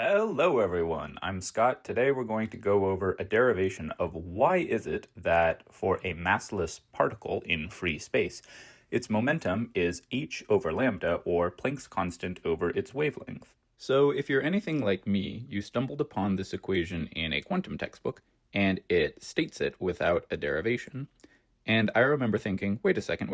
Hello everyone, I'm Scott. Today we're going to go over a derivation of why is it that for a massless particle in free space, its momentum is h over lambda, or Planck's constant over its wavelength. So if you're anything like me, you stumbled upon this equation in a quantum textbook, and it states it without a derivation. And I remember thinking, wait a second,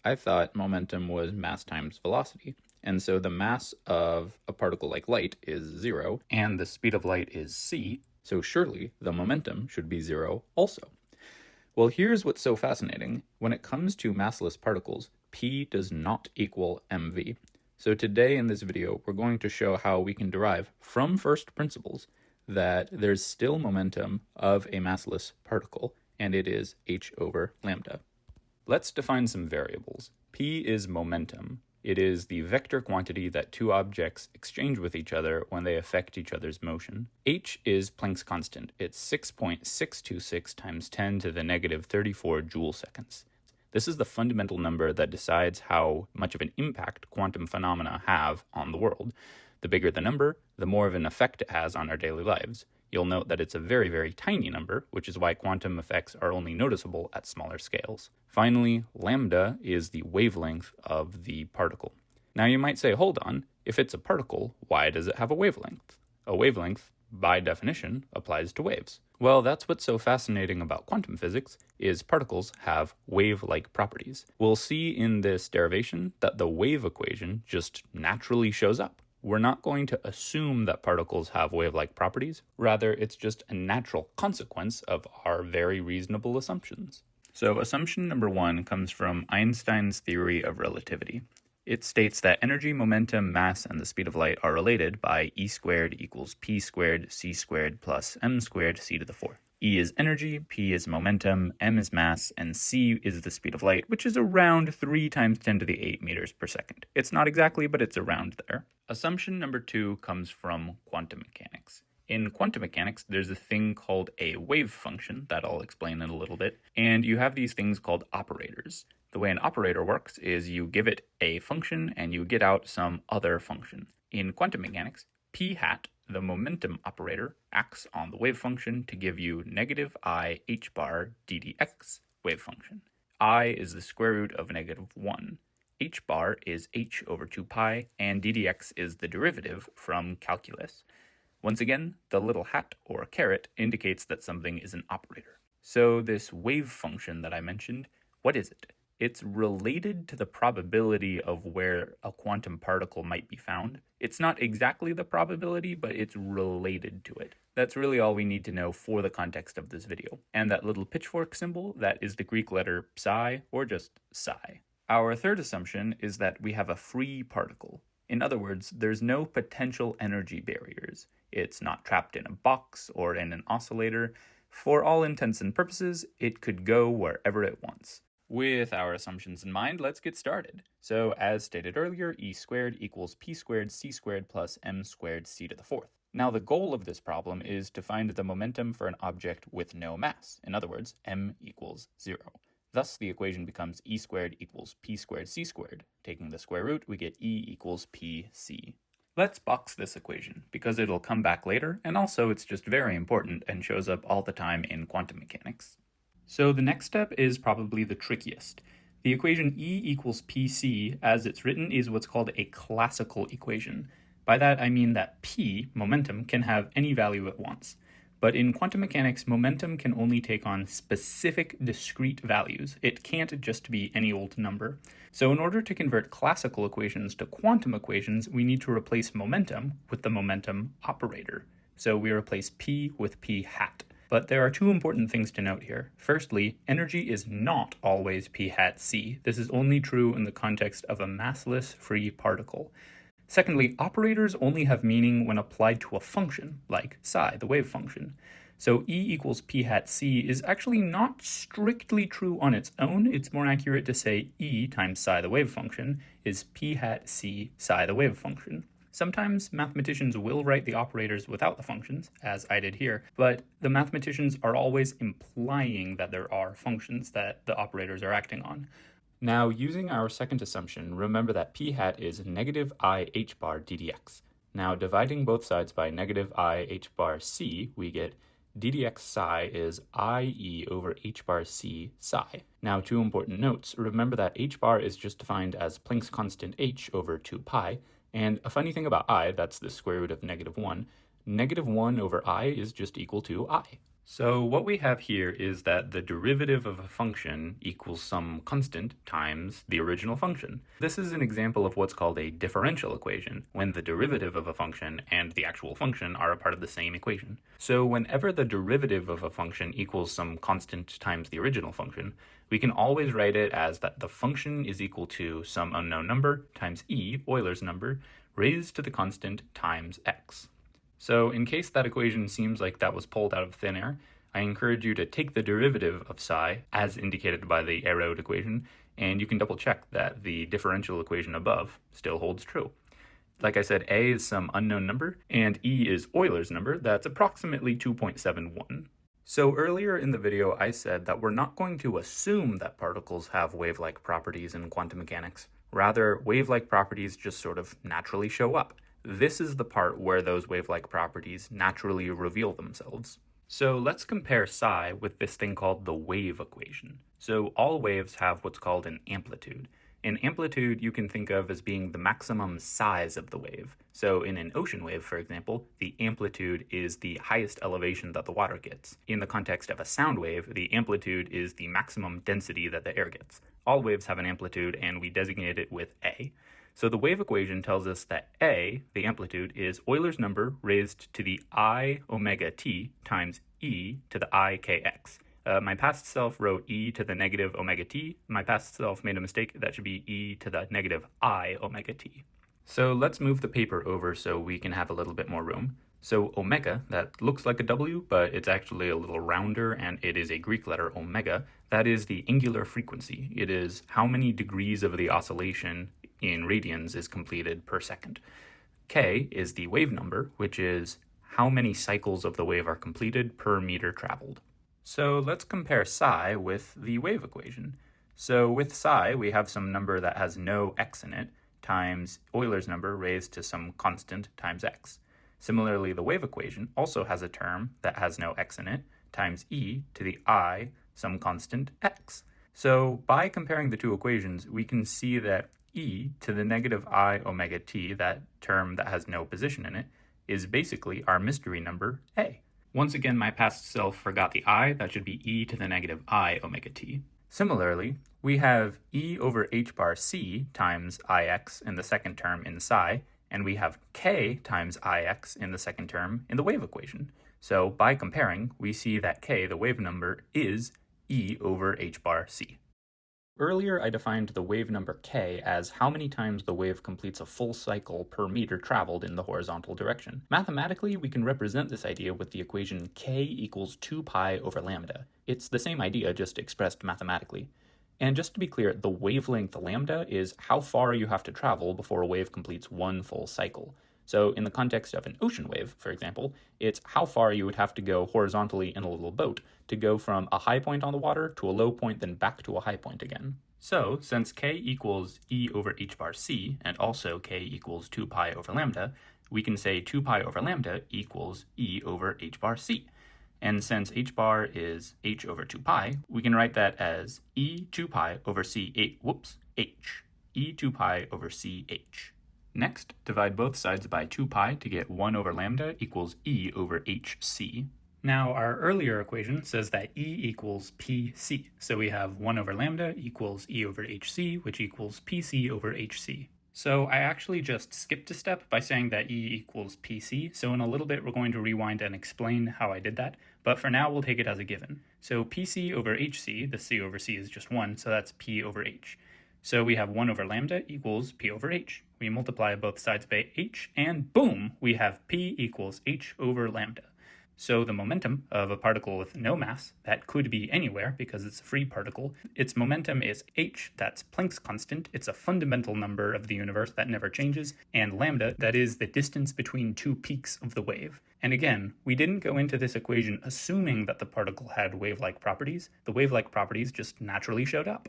I thought momentum was mass times velocity. And so the mass of a particle like light is 0, and the speed of light is c, so surely the momentum should be 0 also. Well, here's what's so fascinating. When it comes to massless particles, p does not equal mv. So today in this video, we're going to show how we can derive from first principles that there's still momentum of a massless particle, and it is h over lambda. Let's define some variables. P is momentum. It is the vector quantity that two objects exchange with each other when they affect each other's motion. H is Planck's constant. It's 6.626 times 10 to the negative 34 joule seconds. This is the fundamental number that decides how much of an impact quantum phenomena have on the world. The bigger the number, the more of an effect it has on our daily lives. You'll note that it's a very, very tiny number, which is why quantum effects are only noticeable at smaller scales. Finally, lambda is the wavelength of the particle. Now you might say, hold on, if it's a particle, why does it have a wavelength? A wavelength, by definition, applies to waves. Well, that's what's so fascinating about quantum physics, is particles have wave-like properties. We'll see in this derivation that the wave equation just naturally shows up. We're not going to assume that particles have wave-like properties. Rather, it's just a natural consequence of our very reasonable assumptions. So assumption number 1 comes from Einstein's theory of relativity. It states that energy, momentum, mass, and the speed of light are related by E squared equals P squared C squared plus M squared C to the 4th. E is energy, P is momentum, M is mass, and C is the speed of light, which is around 3 times 10 to the 8 meters per second. It's not exactly, but it's around there. Assumption number 2 comes from quantum mechanics. In quantum mechanics, there's a thing called a wave function that I'll explain in a little bit, and you have these things called operators. The way an operator works is you give it a function and you get out some other function. In quantum mechanics, p hat, the momentum operator, acts on the wave function to give you negative I h bar ddx wave function. I is the square root of negative 1. H bar is h over 2 pi, and ddx is the derivative from calculus. Once again, the little hat or caret indicates that something is an operator. So this wave function that I mentioned, what is it? It's related to the probability of where a quantum particle might be found. It's not exactly the probability, but it's related to it. That's really all we need to know for the context of this video. And that little pitchfork symbol, that is the Greek letter psi, or just psi. Our third assumption is that we have a free particle. In other words, there's no potential energy barriers. It's not trapped in a box or in an oscillator. For all intents and purposes, it could go wherever it wants. With our assumptions in mind, let's get started. So as stated earlier, E squared equals P squared C squared plus M squared C to the 4th. Now the goal of this problem is to find the momentum for an object with no mass. In other words, M equals 0. Thus the equation becomes E squared equals P squared C squared. Taking the square root, we get E equals PC. Let's box this equation, because it'll come back later, and also it's just very important and shows up all the time in quantum mechanics. So the next step is probably the trickiest. The equation E equals PC, as it's written, is what's called a classical equation. By that I mean that P, momentum, can have any value it wants. But in quantum mechanics, momentum can only take on specific discrete values. It can't just be any old number. So in order to convert classical equations to quantum equations, we need to replace momentum with the momentum operator. So we replace P with P hat. But there are two important things to note here. Firstly, energy is not always P hat C. This is only true in the context of a massless free particle. Secondly, operators only have meaning when applied to a function, like psi, the wave function. So E equals P hat C is actually not strictly true on its own. It's more accurate to say E times psi, the wave function, is P hat C psi, the wave function. Sometimes mathematicians will write the operators without the functions, as I did here, but the mathematicians are always implying that there are functions that the operators are acting on. Now, using our second assumption, remember that p hat is negative I h bar ddx. Now, dividing both sides by negative I h bar c, we get d dx psi is I over h bar c psi. Now, two important notes. Remember that h bar is just defined as Planck's constant h over 2 pi, and a funny thing about I, that's the square root of -1, -1 over I is just equal to I. So what we have here is that the derivative of a function equals some constant times the original function. This is an example of what's called a differential equation, when the derivative of a function and the actual function are a part of the same equation. So whenever the derivative of a function equals some constant times the original function, we can always write it as that the function is equal to some unknown number times e, Euler's number, raised to the constant times x. So in case that equation seems like that was pulled out of thin air, I encourage you to take the derivative of psi, as indicated by the arrowed equation, and you can double check that the differential equation above still holds true. Like I said, a is some unknown number, and e is Euler's number that's approximately 2.71. So earlier in the video I said that we're not going to assume that particles have wave-like properties in quantum mechanics. Rather, wave-like properties just sort of naturally show up. This is the part where those wave-like properties naturally reveal themselves. So let's compare psi with this thing called the wave equation. So all waves have what's called an amplitude. An amplitude you can think of as being the maximum size of the wave. So in an ocean wave, for example, the amplitude is the highest elevation that the water gets. In the context of a sound wave, the amplitude is the maximum density that the air gets. All waves have an amplitude, and we designate it with A. So the wave equation tells us that A, the amplitude, is Euler's number raised to the I omega t times e to the I kx. My past self wrote e to the negative omega t. My past self made a mistake. That should be e to the negative I omega t. So let's move the paper over so we can have a little bit more room. So omega, that looks like a W, but it's actually a little rounder, and it is a Greek letter omega. That is the angular frequency. It is how many degrees of the oscillation in radians is completed per second. K is the wave number, which is how many cycles of the wave are completed per meter traveled. So let's compare psi with the wave equation. So with psi, we have some number that has no x in it, times Euler's number raised to some constant times x. Similarly, the wave equation also has a term that has no x in it, times e to the I, some constant x. So by comparing the two equations, we can see that e to the negative I omega t, that term that has no position in it, is basically our mystery number a. Once again, my past self forgot the I. That should be e to the negative I omega t. Similarly, we have e over h bar c times ix in the second term in psi, and we have k times ix in the second term in the wave equation. So by comparing, we see that k, the wave number, is e over h bar c. Earlier, I defined the wave number k as how many times the wave completes a full cycle per meter traveled in the horizontal direction. Mathematically, we can represent this idea with the equation k equals 2 pi over lambda. It's the same idea, just expressed mathematically. And just to be clear, the wavelength lambda is how far you have to travel before a wave completes one full cycle. So in the context of an ocean wave, for example, it's how far you would have to go horizontally in a little boat to go from a high point on the water to a low point, then back to a high point again. So since k equals e over h bar c, and also k equals 2 pi over lambda, we can say 2 pi over lambda equals e over h bar c. And since h bar is h over 2 pi, we can write that as e 2 pi over c h. E 2 pi over c h. Next, divide both sides by 2 pi to get 1 over lambda equals e over hc. Now, our earlier equation says that E equals PC. So we have 1 over lambda equals E over HC, which equals PC over HC. So I actually just skipped a step by saying that E equals PC. So in a little bit, we're going to rewind and explain how I did that. But for now, we'll take it as a given. So PC over HC, the C over C is just 1, so that's P over H. So we have 1 over lambda equals P over H. We multiply both sides by H, and boom, we have P equals H over lambda. So the momentum of a particle with no mass, that could be anywhere because it's a free particle, its momentum is h, that's Planck's constant, it's a fundamental number of the universe that never changes, and lambda, that is the distance between two peaks of the wave. And again, we didn't go into this equation assuming that the particle had wave-like properties. The wave-like properties just naturally showed up.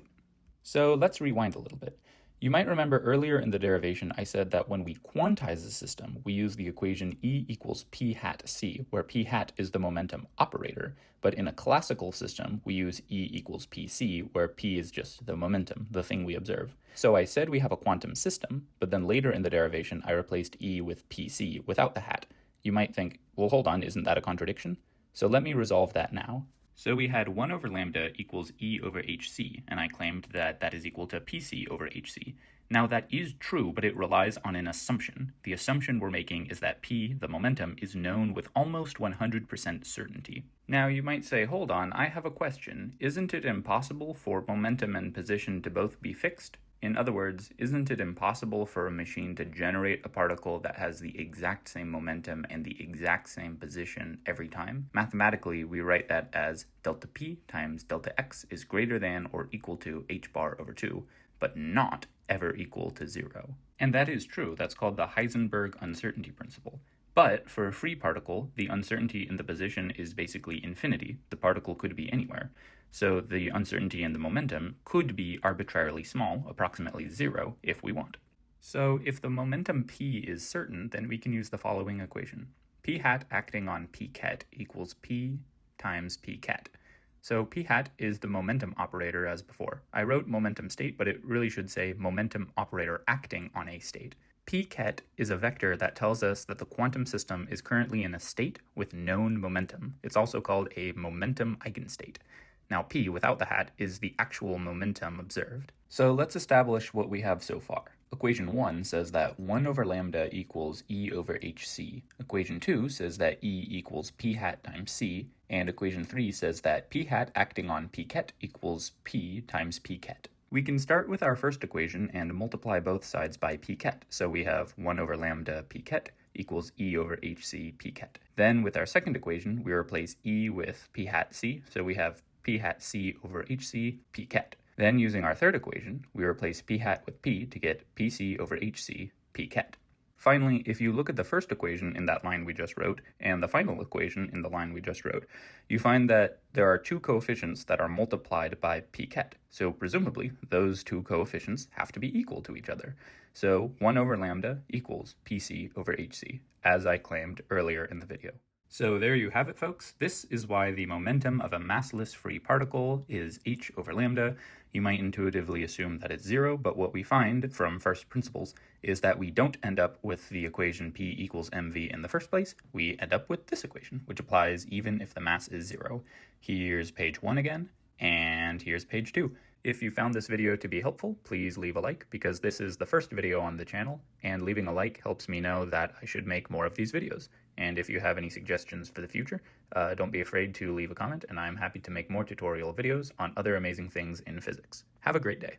So let's rewind a little bit. You might remember earlier in the derivation I said that when we quantize a system, we use the equation E equals p hat c, where p hat is the momentum operator, but in a classical system, we use E equals pc, where p is just the momentum, the thing we observe. So I said we have a quantum system, but then later in the derivation I replaced E with pc without the hat. You might think, well, hold on, isn't that a contradiction? So let me resolve that now. So we had 1 over lambda equals E over hc, and I claimed that that is equal to pc over hc. Now that is true, but it relies on an assumption. The assumption we're making is that p, the momentum, is known with almost 100% certainty. Now you might say, hold on, I have a question. Isn't it impossible for momentum and position to both be fixed? In other words, isn't it impossible for a machine to generate a particle that has the exact same momentum and the exact same position every time? Mathematically, we write that as delta p times delta x is greater than or equal to h bar over 2, but not ever equal to 0. And that is true. That's called the Heisenberg uncertainty principle. But for a free particle, the uncertainty in the position is basically infinity. The particle could be anywhere. So the uncertainty in the momentum could be arbitrarily small, approximately 0, if we want. So if the momentum p is certain, then we can use the following equation. P hat acting on p ket equals p times p ket. So p hat is the momentum operator as before. I wrote momentum state, but it really should say momentum operator acting on a state. P ket is a vector that tells us that the quantum system is currently in a state with known momentum. It's also called a momentum eigenstate. Now p, without the hat, is the actual momentum observed. So let's establish what we have so far. Equation 1 says that 1 over lambda equals E over hc. Equation 2 says that E equals p hat times c. And equation 3 says that p hat acting on p ket equals p times p ket. We can start with our first equation and multiply both sides by p ket. So we have 1 over lambda p ket equals E over hc p ket. Then with our second equation, we replace E with p hat c. So we have p hat c over hc p ket. Then using our third equation, we replace p hat with p to get pc over hc p ket. Finally, if you look at the first equation in that line we just wrote and the final equation in the line we just wrote, you find that there are two coefficients that are multiplied by p ket. So presumably, those two coefficients have to be equal to each other. So 1 over lambda equals pc over hc, as I claimed earlier in the video. So there you have it, folks. This is why the momentum of a massless free particle is h over lambda. You might intuitively assume that it's 0, but what we find from first principles is that we don't end up with the equation P equals mv in the first place. We end up with this equation, which applies even if the mass is 0. Here's page 1 again, and here's page 2. If you found this video to be helpful, please leave a like, because this is the first video on the channel, and leaving a like helps me know that I should make more of these videos. And if you have any suggestions for the future, don't be afraid to leave a comment, and I'm happy to make more tutorial videos on other amazing things in physics. Have a great day.